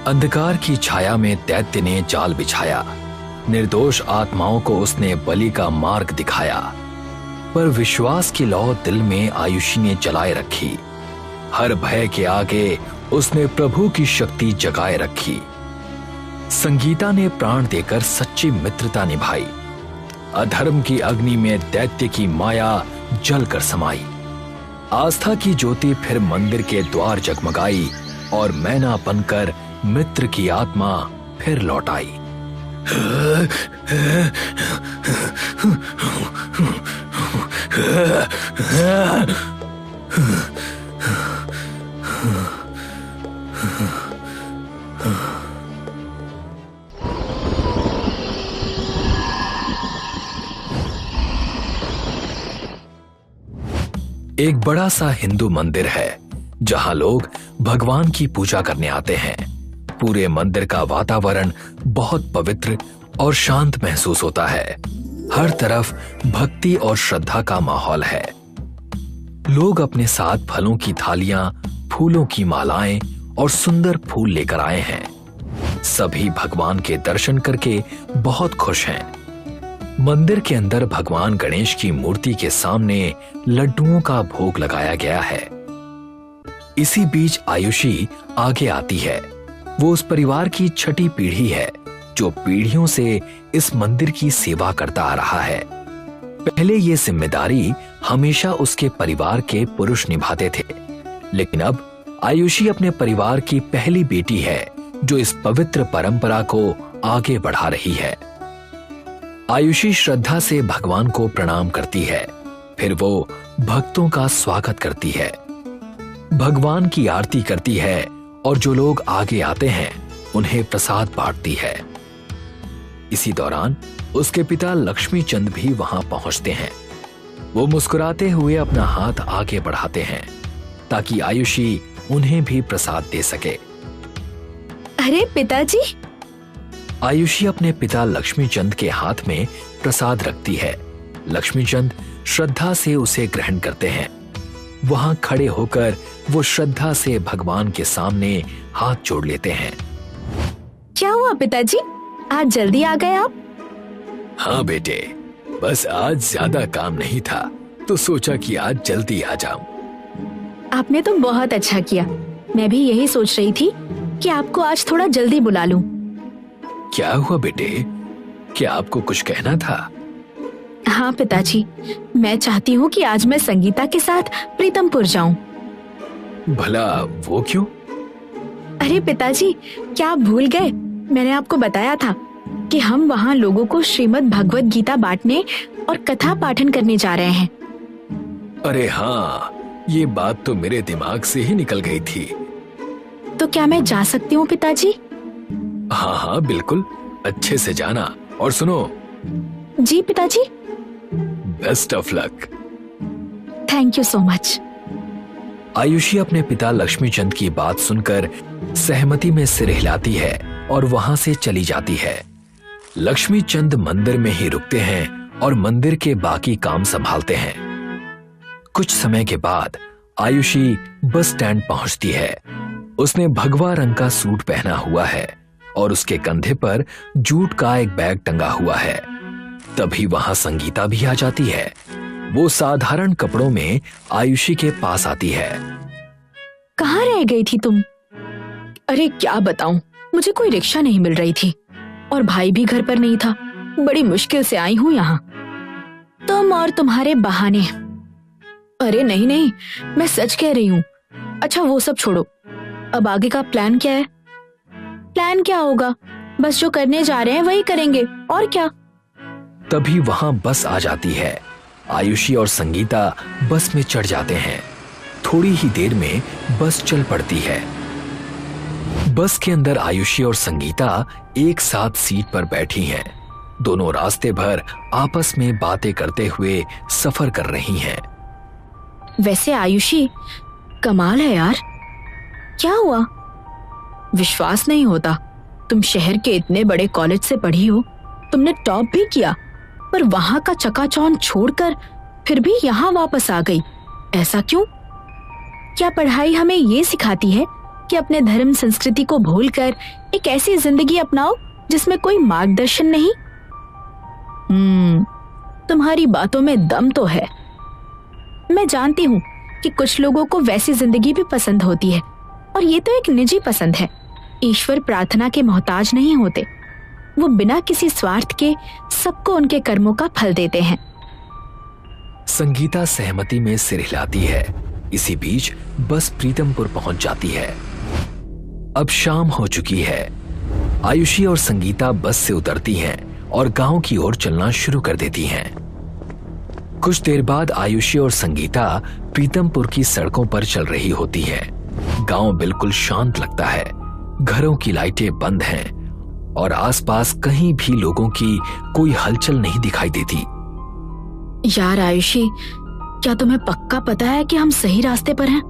अंधकार की छाया में दैत्य ने जाल बिछाया। निर्दोष आत्माओं को उसने बलि का मार्ग दिखाया। पर विश्वास की लौ दिल में आयुषी ने जलाए रखी। हर भय के आगे उसने प्रभु की शक्ति जगाए रखी। संगीता ने प्राण देकर सच्ची मित्रता निभाई। अधर्म की अग्नि में दैत्य की माया जलकर समाई। आस्था की ज्योति फिर मंदिर के द्वार जगमगाई और मैना बनकर मित्र की आत्मा फिर लौट आई। एक बड़ा सा हिंदू मंदिर है जहां लोग भगवान की पूजा करने आते हैं। पूरे मंदिर का वातावरण बहुत पवित्र और शांत महसूस होता है। हर तरफ भक्ति और श्रद्धा का माहौल है। लोग अपने साथ फलों की थालियां, फूलों की मालाएं और सुंदर फूल लेकर आए हैं। सभी भगवान के दर्शन करके बहुत खुश हैं। मंदिर के अंदर भगवान गणेश की मूर्ति के सामने लड्डुओं का भोग लगाया गया है। इसी बीच आयुषी आगे आती है। वो उस परिवार की छठी पीढ़ी है जो पीढ़ियों से इस मंदिर की सेवा करता आ रहा है। पहले ये जिम्मेदारी हमेशा उसके परिवार के पुरुष निभाते थे, लेकिन अब आयुषी अपने परिवार की पहली बेटी है जो इस पवित्र परंपरा को आगे बढ़ा रही है। आयुषी श्रद्धा से भगवान को प्रणाम करती है। फिर वो भक्तों का स्वागत करती है, भगवान की आरती करती है और जो लोग आगे आते हैं उन्हें प्रसाद बांटती है। इसी दौरान उसके पिता लक्ष्मी चंद भी वहां पहुंचते हैं। वो मुस्कुराते हुए अपना हाथ आगे बढ़ाते हैं ताकि आयुषी उन्हें भी प्रसाद दे सके। अरे पिताजी! आयुषी अपने पिता लक्ष्मी चंद के हाथ में प्रसाद रखती है। लक्ष्मी चंद श्रद्धा से उसे ग्रहण करते हैं। वहां खड़े होकर वो श्रद्धा से भगवान के सामने हाथ जोड़ लेते हैं। क्या हुआ पिताजी, आज जल्दी आ गए आप? हाँ बेटे, बस आज ज्यादा काम नहीं था तो सोचा कि आज जल्दी आ जाऊं। आपने तो बहुत अच्छा किया। मैं भी यही सोच रही थी कि आपको आज थोड़ा जल्दी बुला लूं। क्या हुआ बेटे, क्या आपको कुछ कहना था? हाँ पिताजी, मैं चाहती हूँ कि आज मैं संगीता के साथ प्रीतमपुर जाऊं। भला वो क्यों? अरे पिताजी, क्या आप भूल गए? मैंने आपको बताया था कि हम वहाँ लोगों को श्रीमद् भगवत गीता बांटने और कथा पाठन करने जा रहे हैं। अरे हाँ, ये बात तो मेरे दिमाग से ही निकल गई थी। तो क्या मैं जा सकती हूँ पिताजी? हाँ हाँ बिल्कुल, अच्छे से जाना। और सुनो। जी पिताजी। Best of luck. Thank you so much. Ayushi अपने पिता लक्ष्मी चंद की बात सुनकर सहमति में सिर हिलाती है और वहां से चली जाती है। लक्ष्मी चंद मंदिर में ही रुकते हैं और मंदिर के बाकी काम संभालते हैं। कुछ समय के बाद आयुषी बस स्टैंड पहुंचती है। उसने भगवा रंग का सूट पहना हुआ है और उसके कंधे पर जूट का एक बैग टंगा हुआ है। तभी वहां संगीता भी आ जाती है। वो साधारण कपड़ों में आयुषी के पास आती है। कहाँ रह गई थी तुम? अरे क्या बताऊं, मुझे कोई रिक्शा नहीं मिल रही थी और भाई भी घर पर नहीं था। बड़ी मुश्किल से आई हूँ यहाँ। तुम और तुम्हारे बहाने। अरे नहीं नहीं, मैं सच कह रही हूँ। अच्छा वो सब छोड़ो, अब आगे का प्लान क्या है? प्लान क्या होगा, बस जो करने जा रहे हैं वही करेंगे, और क्या। तभी वहां बस आ जाती है। आयुषी और संगीता बस में चढ़ जाते हैं। थोड़ी ही देर में बस चल पड़ती है। बस के अंदर आयुषी और संगीता एक साथ सीट पर बैठी हैं। दोनों रास्ते भर आपस में बातें करते हुए सफर कर रही हैं। वैसे आयुषी, कमाल है यार। क्या हुआ? विश्वास नहीं होता, तुम शहर के इतने बड़े कॉलेज से पढ़ी हो, तुमने टॉप भी किया, पर वहां का चकाचौंध छोड़कर फिर भी यहाँ वापस आ गई। ऐसा क्यों? क्या पढ़ाई हमें ये सिखाती है कि अपने धर्म संस्कृति को भूलकर एक ऐसी जिंदगी अपनाओ जिसमें कोई मार्गदर्शन नहीं। तुम्हारी बातों में दम तो है। मैं जानती हूँ कि कुछ लोगों को वैसी जिंदगी भी पसंद होती है, और ये तो एक निजी पसंद है। ईश्वर प्रार्थना के मोहताज नहीं होते, वो बिना किसी स्वार्थ के सबको उनके कर्मों का फल देते हैं। संगीता सहमति में सिर हिलाती है। इसी बीच बस प्रीतमपुर पहुंच जाती है। अब शाम हो चुकी है। आयुषी और संगीता बस से उतरती हैं और गांव की ओर चलना शुरू कर देती हैं। कुछ देर बाद आयुषी और संगीता प्रीतमपुर की सड़कों पर चल रही होती हैं। गांव बिल्कुल शांत लगता है। घरों की लाइटें बंद हैं और आसपास कहीं भी लोगों की कोई हलचल नहीं दिखाई देती। यार आयुषी, क्या तुम्हें पक्का पता है कि हम सही रास्ते पर हैं?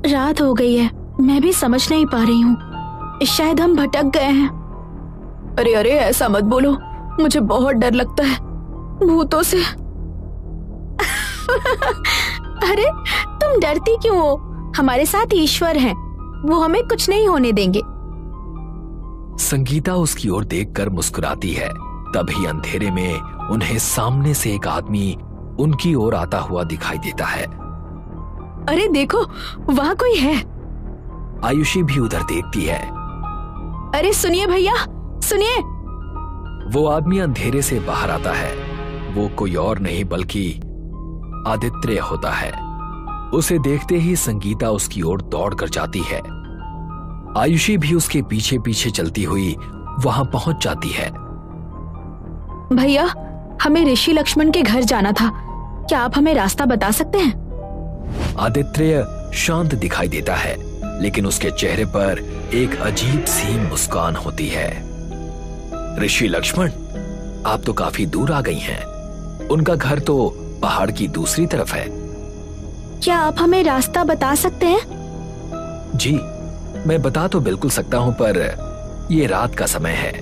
रात हो गई है, मैं भी समझ नहीं पा रही हूँ। शायद हम भटक गए हैं। अरे अरे, ऐसा मत बोलो, मुझे बहुत डर लगता है भूतों से। अरे तुम डरती क्यों हो? हमारे साथ ईश्वर हैं, वो हमें कुछ नहीं होने देंगे। संगीता उसकी ओर देखकर मुस्कुराती है। तभी अंधेरे में उन्हें सामने से एक आदमी उनकी ओर आता हुआ दिखाई देता है। अरे देखो, वहां कोई है। आयुषी भी उधर देखती है। अरे सुनिए भैया, सुनिए। वो आदमी अंधेरे से बाहर आता है। वो कोई और नहीं बल्कि आदित्य होता है। उसे देखते ही संगीता उसकी ओर दौड़ कर जाती है। आयुषी भी उसके पीछे पीछे चलती हुई वहां पहुंच जाती है। भैया, हमें ऋषि लक्ष्मण के घर जाना था, क्या आप हमें रास्ता बता सकते हैं? आदित्य शांत दिखाई देता है, लेकिन उसके चेहरे पर एक अजीब सी मुस्कान होती है। ऋषि लक्ष्मण, आप तो काफी दूर आ गई हैं। उनका घर तो पहाड़ की दूसरी तरफ है। क्या आप हमें रास्ता बता सकते हैं? जी, मैं बता तो बिल्कुल सकता हूं, पर ये रात का समय है,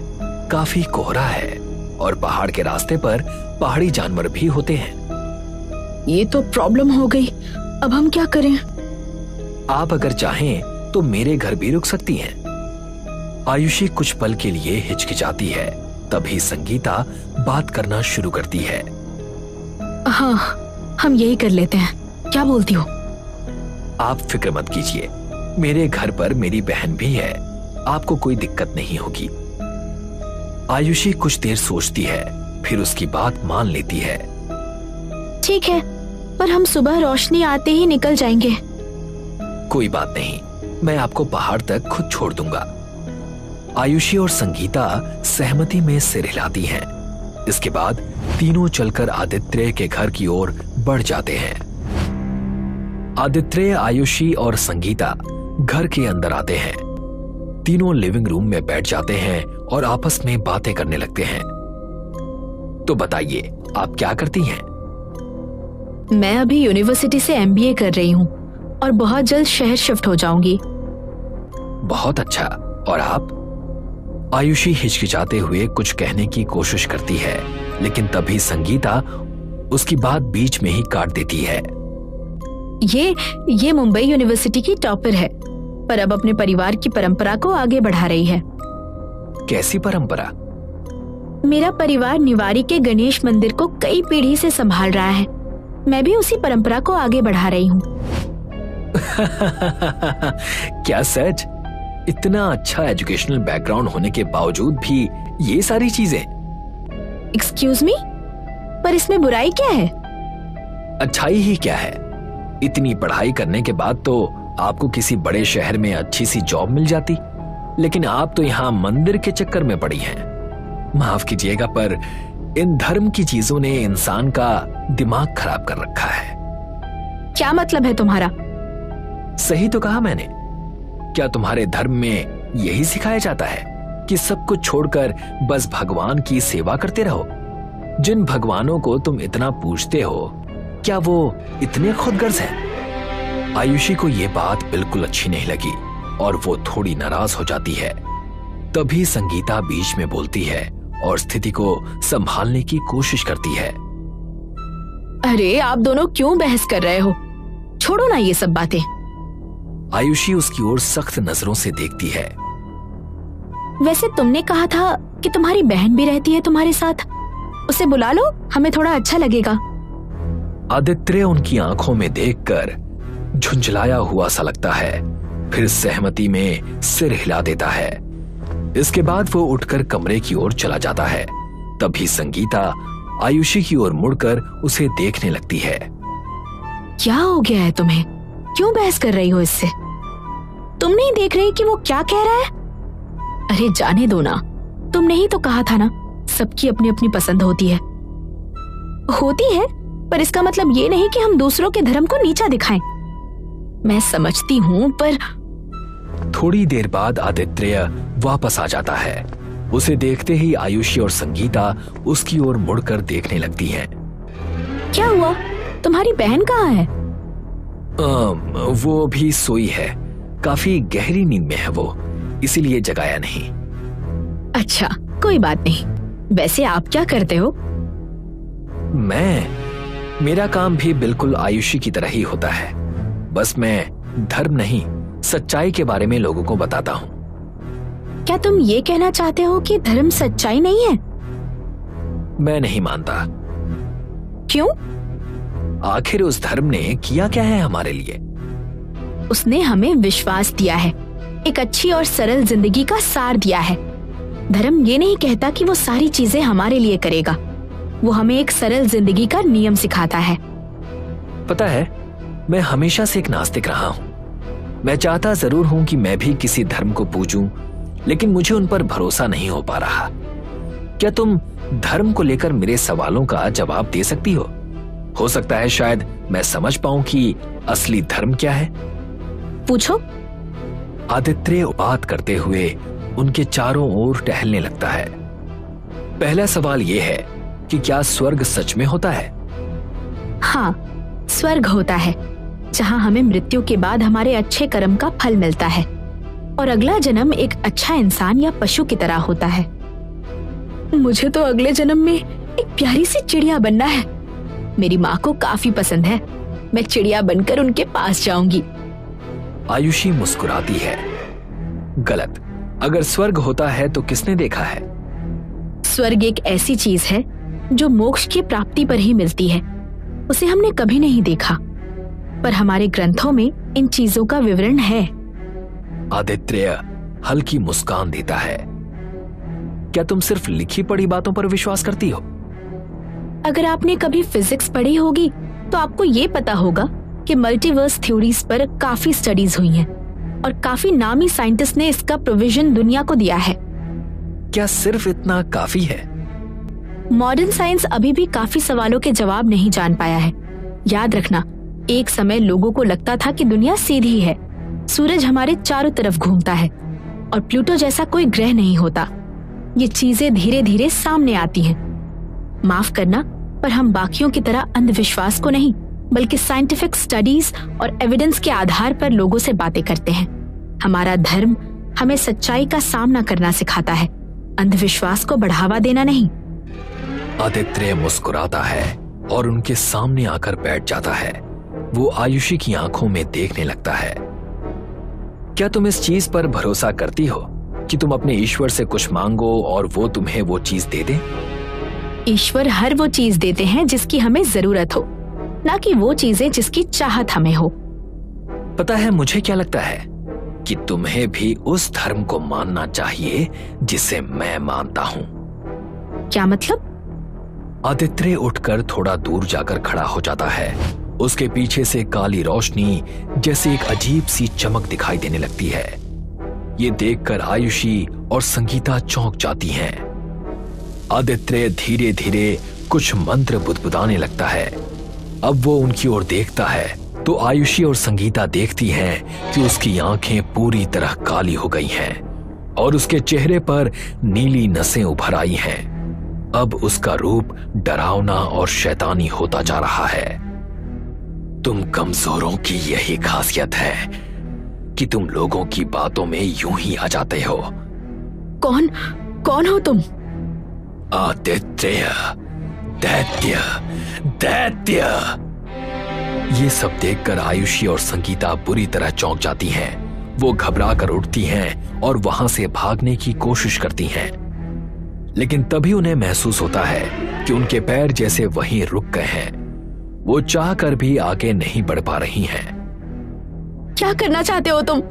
काफी कोहरा है और पहाड़ के रास्ते पर पहाड़ी जानवर भी होते हैं। ये तो प्रॉब्लम हो गई, अब हम क्या करें? आप अगर चाहें तो मेरे घर भी रुक सकती हैं। आयुषी कुछ पल के लिए हिचकिचाती है। तभी संगीता बात करना शुरू करती है। हाँ, हम यही कर लेते हैं, क्या बोलती हो? आप फिक्र मत कीजिए, मेरे घर पर मेरी बहन भी है, आपको कोई दिक्कत नहीं होगी। आयुषी कुछ देर सोचती है, फिर उसकी बात मान लेती है। ठीक है, पर हम सुबह रोशनी आते ही निकल जाएंगे। कोई बात नहीं, मैं आपको पहाड़ तक खुद छोड़ दूंगा। आयुषी और संगीता सहमति में सिर हिलाती हैं। इसके बाद तीनों चलकर आदित्य के घर की ओर बढ़ जाते हैं। आदित्य, आयुषी और संगीता घर के अंदर आते हैं। तीनों लिविंग रूम में बैठ जाते हैं और आपस में बातें करने लगते हैं। तो बताइए, आप क्या करती हैं? मैं अभी यूनिवर्सिटी से MBA कर रही हूँ और बहुत जल्द शहर शिफ्ट हो जाऊंगी। बहुत अच्छा। और आप? आयुषी हिचकिचाते हुए कुछ कहने की कोशिश करती है, लेकिन तभी संगीता उसकी बात बीच में ही काट देती है। ये मुंबई यूनिवर्सिटी की टॉपर है, पर अब अपने परिवार की परंपरा को आगे बढ़ा रही है। कैसी परंपरा? मेरा परिवार निवारी के गणेश मंदिर को कई पीढ़ी से संभाल रहा है। मैं भी उसी परंपरा को आगे बढ़ा रही हूँ। क्या सच? इतना अच्छा एजुकेशनल बैकग्राउंड होने के बावजूद भी ये सारी चीजें? एक्सक्यूज मी, पर इसमें बुराई क्या है? अच्छाई ही क्या है? इतनी पढ़ाई करने के बाद तो आपको किसी बड़े शहर में अच्छी सी जॉब मिल जाती, लेकिन आप तो यहाँ मंदिर के चक्कर में पड़ी हैं। माफ कीजिएगा, पर इन धर्म की चीजों ने इंसान का दिमाग खराब कर रखा है। क्या मतलब है तुम्हारा? सही तो कहा मैंने। क्या तुम्हारे धर्म में यही सिखाया जाता है कि सब कुछ छोड़कर बस भगवान की सेवा करते रहो? जिन भगवानों को तुम इतना पूजते हो, क्या वो इतने खुदगर्ज हैं? आयुषी को ये बात बिल्कुल अच्छी नहीं लगी और वो थोड़ी नाराज हो जाती है। तभी संगीता बीच में बोलती है और स्थिति को संभालने की कोशिश करती है। अरे आप दोनों क्यों बहस कर रहे हो? छोड़ो ना ये सब बातें। आयुषी उसकी ओर सख्त नजरों से देखती है। वैसे तुमने कहा था कि तुम्हारी बहन भी रहती है तुम्हारे साथ, उसे बुला लो, हमें थोड़ा अच्छा लगेगा। आदित्य उनकी आंखों में देखकर झुंझलाया हुआ सा लगता है, फिर सहमति में सिर हिला देता है। इसके बाद वो उठकर कमरे की ओर चला जाता है। तभी संगीता आयुषी की ओर मुड़कर उसे देखने लगती है। क्या हो गया है तुम्हें? क्यों बहस कर रही हो इससे? तुम नहीं देख रही कि वो क्या कह रहा है? अरे जाने दो ना, तुमने ही तो कहा था ना, सबकी अपनी अपनी पसंद होती है। होती है, पर इसका मतलब ये नहीं कि हम दूसरों के धर्म को नीचा दिखाएं। मैं समझती हूँ, पर थोड़ी देर बाद आदित्य वापस आ जाता है। उसे देखते ही आयुषी और संगीता उसकी ओर मुड़कर देखने लगती हैं। क्या हुआ? तुम्हारी बहन कहाँ है? वो भी सोई है, काफी गहरी नींद में है वो, इसीलिए जगाया नहीं। अच्छा, कोई बात नहीं। वैसे आप क्या करते हो? मेरा काम भी बिल्कुल आयुषी की तरह ही होता है, बस मैं धर्म नहीं सच्चाई के बारे में लोगों को बताता हूँ। क्या तुम ये कहना चाहते हो कि धर्म सच्चाई नहीं है? मैं नहीं मानता। क्यों? आखिर उस धर्म ने किया क्या है हमारे लिए? उसने हमें विश्वास दिया है, एक अच्छी और सरल जिंदगी का सार दिया है। धर्म ये नहीं कहता कि वो सारी चीजें हमारे लिए करेगा, वो हमें एक सरल जिंदगी का नियम सिखाता है। पता है, मैं हमेशा से एक नास्तिक रहा हूँ। मैं चाहता जरूर हूँ कि मैं भी किसी धर्म को पूजूं, लेकिन मुझे उन पर भरोसा नहीं हो पा रहा। क्या तुम धर्म को लेकर मेरे सवालों का जवाब दे सकती हो? हो सकता है शायद मैं समझ पाऊं कि असली धर्म क्या है। पूछो। आदित्य बात करते हुए उनके चारों ओर टहलने लगता है। पहला सवाल यह है कि क्या स्वर्ग सच में होता है? हाँ, स्वर्ग होता है, जहाँ हमें मृत्यु के बाद हमारे अच्छे कर्म का फल मिलता है और अगला जन्म एक अच्छा इंसान या पशु की तरह होता है। मुझे तो अगले जन्म में एक प्यारी सी चिड़िया बनना है। मेरी माँ को काफी पसंद है, मैं चिड़िया बनकर उनके पास जाऊंगी। आयुषी मुस्कुराती है। गलत। अगर स्वर्ग होता है तो किसने देखा है? स्वर्ग एक ऐसी चीज है जो मोक्ष की प्राप्ति पर ही मिलती है, उसे हमने कभी नहीं देखा, पर हमारे ग्रंथों में इन चीजों का विवरण है। आदित्य हल्की मुस्कान देता है। क्या तुम सिर्फ लिखी पढ़ी बातों पर विश्वास करती हो? अगर आपने कभी फिजिक्स पढ़ी होगी तो आपको ये पता होगा कि मल्टीवर्स थ्योरीज पर काफी स्टडीज हुई हैं और काफी नामी साइंटिस्ट ने इसका प्रोविजन दुनिया को दिया है। क्या सिर्फ इतना काफी है? मॉडर्न साइंस अभी भी काफी सवालों के जवाब नहीं जान पाया है। याद रखना, एक समय लोगों को लगता था कि दुनिया सीधी है, सूरज हमारे चारों तरफ घूमता है और प्लूटो जैसा कोई ग्रह नहीं होता। ये चीजें धीरे धीरे सामने आती हैं। माफ करना, पर हम बाकियों की तरह अंधविश्वास को नहीं, बल्कि साइंटिफिक स्टडीज और एविडेंस के आधार पर लोगों से बातें करते हैं। हमारा धर्म हमें सच्चाई का सामना करना सिखाता है, अंधविश्वास को बढ़ावा देना नहीं। आदित्य मुस्कुराता है और उनके सामने आकर बैठ जाता है। वो आयुषी की आंखों में देखने लगता है। क्या तुम इस चीज पर भरोसा करती हो कि तुम अपने ईश्वर से कुछ मांगो और वो तुम्हें वो चीज दे दे? ईश्वर हर वो चीज देते हैं जिसकी हमें जरूरत हो, ना कि वो चीजें जिसकी चाहत हमें हो। पता है मुझे क्या लगता है कि तुम्हें भी उस धर्म को मानना चाहिए जिसे मैं मानता हूँ। क्या मतलब? आदित्य उठकर थोड़ा दूर जाकर खड़ा हो जाता है। उसके पीछे से काली रोशनी जैसे एक अजीब सी चमक दिखाई देने लगती है। ये देखकर आयुषी और संगीता चौंक जाती हैं। आदित्य धीरे धीरे कुछ मंत्र बुदबुदाने लगता है। अब वो उनकी ओर देखता है तो आयुषी और संगीता देखती हैं कि उसकी आंखें पूरी तरह काली हो गई हैं और उसके चेहरे पर नीली नसें उभर आई हैं। अब उसका रूप डरावना और शैतानी होता जा रहा है। तुम कमजोरों की यही खासियत है कि तुम लोगों की बातों में यूं ही आ जाते हो। कौन हो तुम? आदित्य, दैत्य, दैत्य। ये सब देखकर आयुषी और संगीता बुरी तरह चौंक जाती हैं। वो घबरा कर उठती हैं और वहां से भागने की कोशिश करती हैं, लेकिन तभी उन्हें महसूस होता है कि उनके पैर जैसे वहीं रुक गए हैं। वो चाह कर भी आगे नहीं बढ़ पा रही हैं। क्या करना चाहते हो तुम?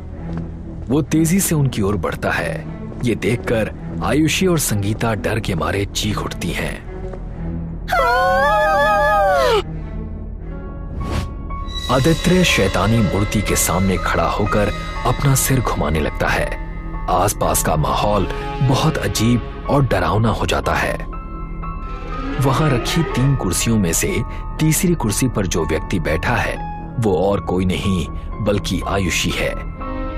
वो तेजी से उनकी ओर बढ़ता है। ये देखकर आयुषी और संगीता डर के मारे चीख उठती हैं। आदित्य शैतानी मूर्ति के सामने खड़ा होकर अपना सिर घुमाने लगता है। आसपास का माहौल बहुत अजीब और डरावना हो जाता है। वहां रखी 3 कुर्सियों में से तीसरी कुर्सी पर जो व्यक्ति बैठा है वो और कोई नहीं बल्कि आयुषी है।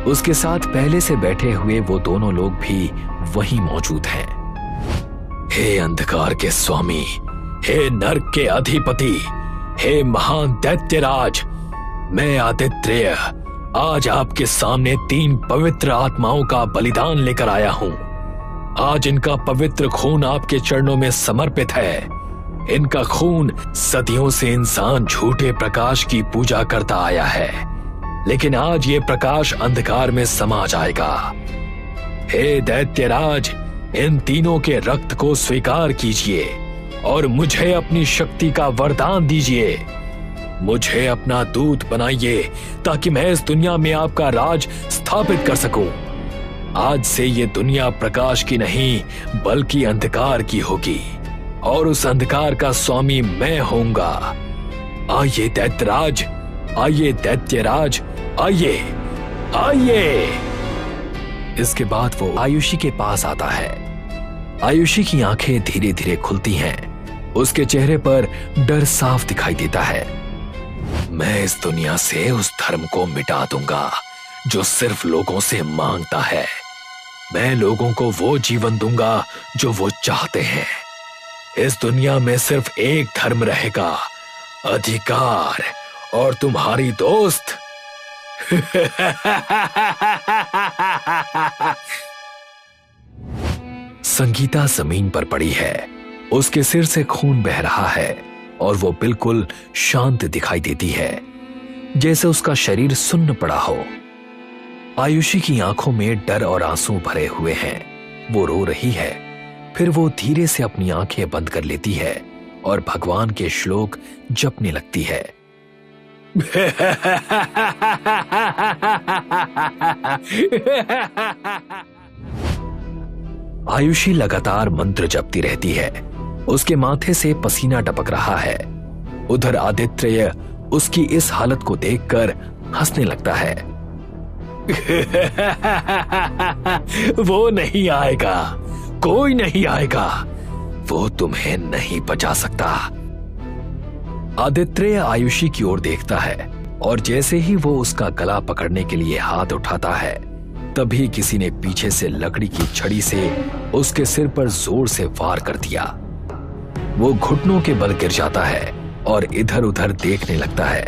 उसके साथ पहले से बैठे हुए वो दोनों लोग भी वहीं मौजूद हैं। हे अंधकार के स्वामी, हे नर्क के अधिपति, हे महान दैत्यराज, मैं आदित्य आज आपके सामने 3 पवित्र आत्माओं का बलिदान लेकर आया हूं। आज इनका पवित्र खून आपके चरणों में समर्पित है। इनका खून सदियों से इंसान झूठे प्रकाश की पूजा करता आया है, लेकिन आज ये प्रकाश अंधकार में समा जाएगा। हे दैत्यराज, इन तीनों के रक्त को स्वीकार कीजिए और मुझे अपनी शक्ति का वरदान दीजिए। मुझे अपना दूत बनाइए ताकि मैं इस दुनिया में आपका राज स्थापित कर सकूं। आज से ये दुनिया प्रकाश की नहीं बल्कि अंधकार की होगी और उस अंधकार का स्वामी मैं होऊंगा। आइए दैत्यराज, आइए दैत्यराज, आइए आइए। इसके बाद वो आयुषी के पास आता है। आयुषी की आंखें धीरे धीरे खुलती हैं। उसके चेहरे पर डर साफ दिखाई देता है। मैं इस दुनिया से उस धर्म को मिटा दूंगा जो सिर्फ लोगों से मांगता है। मैं लोगों को वो जीवन दूंगा जो वो चाहते हैं। इस दुनिया में सिर्फ एक धर्म रहेगा, अधिकार, और तुम्हारी दोस्त संगीता जमीन पर पड़ी है। उसके सिर से खून बह रहा है और वो बिल्कुल शांत दिखाई देती है, जैसे उसका शरीर सुन्न पड़ा हो। आयुषी की आंखों में डर और आंसू भरे हुए हैं। वो रो रही है। फिर वो धीरे से अपनी आंखें बंद कर लेती है और भगवान के श्लोक जपने लगती है। आयुषी लगातार मंत्र जपती रहती है। उसके माथे से पसीना टपक रहा है। उधर आदित्य उसकी इस हालत को देखकर हंसने लगता है। वो नहीं आएगा, कोई नहीं आएगा, वो तुम्हें नहीं बचा सकता। आदित्य आयुषी की ओर देखता है और जैसे ही वो उसका गला पकड़ने के लिए हाथ उठाता है, तभी किसी ने पीछे से लकड़ी की छड़ी से उसके सिर पर जोर से वार कर दिया। वो घुटनों के बल गिर जाता है और इधर उधर देखने लगता है।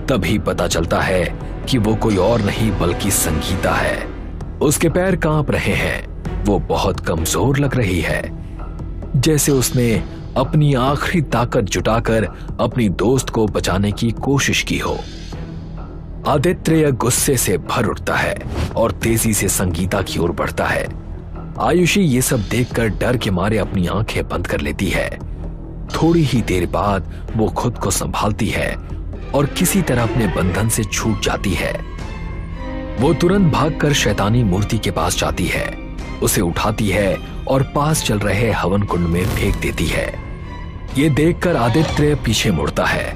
तभी पता चलता है कि वो कोई और नहीं बल्कि संगीता है। उसके पैर कांप रहे हैं। वो बहुत कमजोर लग रही है, जैसे उसने अपनी आखिरी ताकत जुटाकर अपनी दोस्त को बचाने की कोशिश की हो। आदित्य गुस्से से भर उठता है और तेजी से संगीता की ओर बढ़ता है। आयुषी ये सब देखकर डर के मारे अपनी आंखें बंद कर लेती है। थोड़ी ही देर बाद वो खुद को संभालती है और किसी तरह अपने बंधन से छूट जाती है। वो तुरंत भागकर शैतानी मूर्ति के पास जाती है, उसे उठाती है और पास चल रहे हवन कुंड में फेंक देती है। ये देखकर आदित्य पीछे मुड़ता है।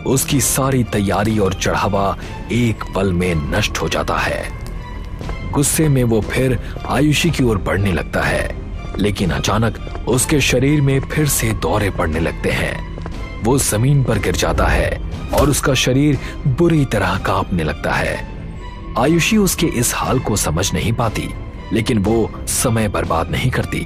उसकी सारी तैयारी और चढ़ावा एक पल में नष्ट हो जाता है। गुस्से में वो फिर आयुषी की ओर बढ़ने लगता है, लेकिन अचानक उसके शरीर में फिर से दौरे पड़ने लगते हैं। वो जमीन पर गिर जाता है और उसका शरीर बुरी तरह कांपने लगता है। आयुषी उसके इस हाल को समझ नहीं पाती, लेकिन वो समय बर्बाद नहीं करती।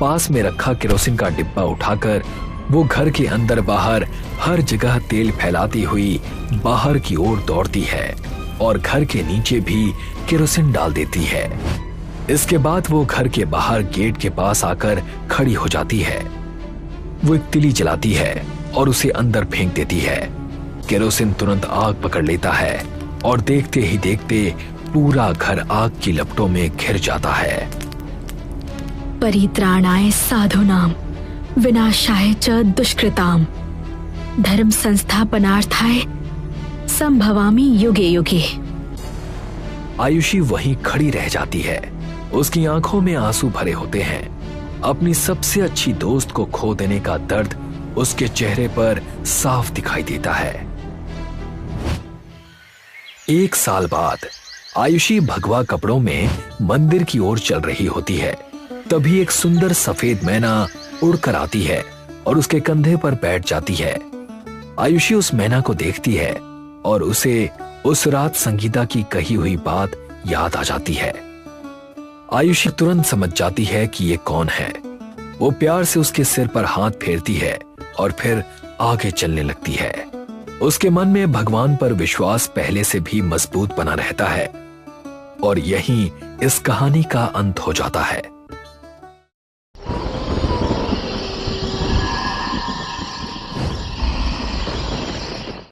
पास में रखा केरोसिन का डिब्बा उठाकर वो घर के अंदर बाहर हर जगह तेल फैलाती हुई बाहर की ओर दौड़ती है और घर के नीचे भी केरोसिन डाल देती है। इसके बाद वो घर के बाहर गेट के पास आकर खड़ी हो जाती है। वो एक तिली जलाती है और उसे अंदर फेंक देती है। केरोसिन तुरंत आग पकड़ लेता है और देखते ही देखते पूरा घर आग की लपटों में घिर जाता है। परित्राणाय साधूनाम विनाशाय च दुष्कृताम धर्म संस्थापनार्थाय संभवामि युगे युगे। आयुषी वहीं खड़ी रह जाती है। उसकी आंखों में आंसू भरे होते हैं। अपनी सबसे अच्छी दोस्त को खो देने का दर्द उसके चेहरे पर साफ दिखाई देता है। 1 साल बाद आयुषी भगवा कपड़ों में मंदिर की ओर चल रही होती है। तभी एक सुंदर सफेद मैना उड़कर आती है और उसके कंधे पर बैठ जाती है। आयुषी उस मैना को देखती है और उसे उस रात संगीता की कही हुई बात याद आ जाती है। आयुषी तुरंत समझ जाती है कि ये कौन है। वो प्यार से उसके सिर पर हाथ फेरती है और फिर आगे चलने लगती है। उसके मन में भगवान पर विश्वास पहले से भी मजबूत बना रहता है। और यहीं इस कहानी का अंत हो जाता है।